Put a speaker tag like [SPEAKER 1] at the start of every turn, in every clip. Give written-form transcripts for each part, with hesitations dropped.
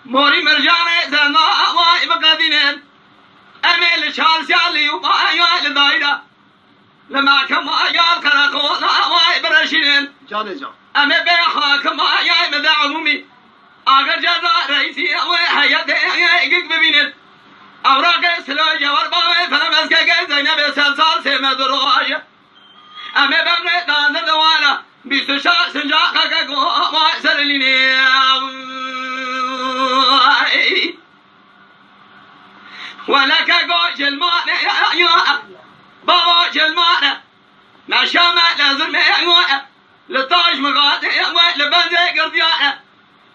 [SPEAKER 1] موري مرجانة زنا واي بقدينين أمل شال شالي وما لدايدا لما كما يال كراكو واي برشينين أمل بيخا كما ياي مدى عمومي أغر جزا رئيسي وحياتي يقيق ببينين أوراق سلو جوار باوي فلمسكك زينب سلسال سيمة دروج أمل بمن دانزر دوالا بيستو شاك سنجاقك واي سرليني ولك قوش المعنى يا بابا المعنى ما شامع لازم لطاش مغادي لبنزي قرديانة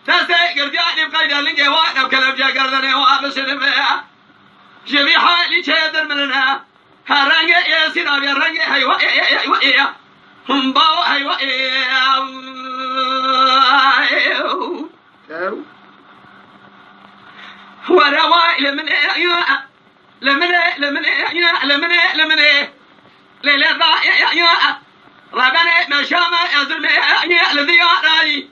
[SPEAKER 1] تسي قردياني بقيد اللنجي وانا وكلم جا قردني وابس نبيع جبي حالي شيدر مننا هرنجي يسير ابي الرنجي هيوائي هم باو هيوائي ورواي لمن ليلة ضايع ربنا ما شامع يزرم الذي راي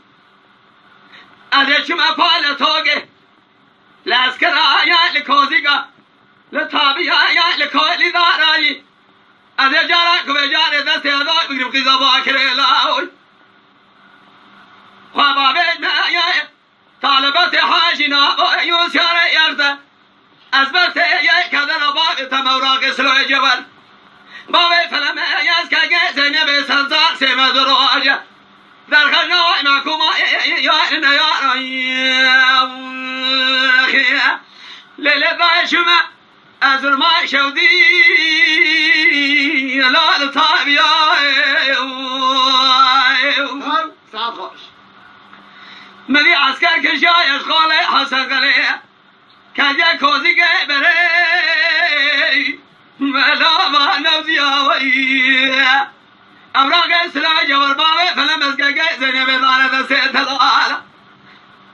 [SPEAKER 1] أذا شما فال توجه لاسكرا يا لكوزيكا لطابيا يا لكولي راي أذا جارك بجار دست هذا بقرب قزابا كريلاوي وبابد ما يا طالبت حاجنا يوسر يرد أزبرت يا كذا باب تموراق سلو جبل باب فلم يسكك زينب سلسال سيما دروج درخنا وإنكم يا إن يا ليلة شما أزر ما شودي لا لطاب يا ملي عسكر كشاي أشغالي حسن قليه كاجا كوزي بري ملا ما نوزيا وي أمراق سلاج والبابي فلم أسكاك زينب دارة سيد الغالة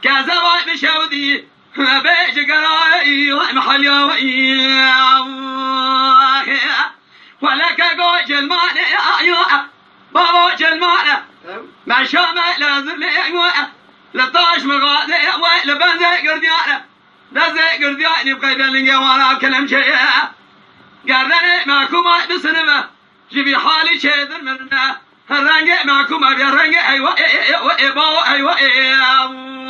[SPEAKER 1] كازواي بشودي بيش قرائي محل يوي ولك قوش المعنى بابا المعنى ما شامع لازم لطاش مغازي لبنزي قرديانة دزي قردياني بقيد اللنجي وانا كلام شيء قردني معكم بسنمة جيبي حالي شيدر مننا الرنجي معكم ابي الرنجي ايوه ايوه ايوه ايوه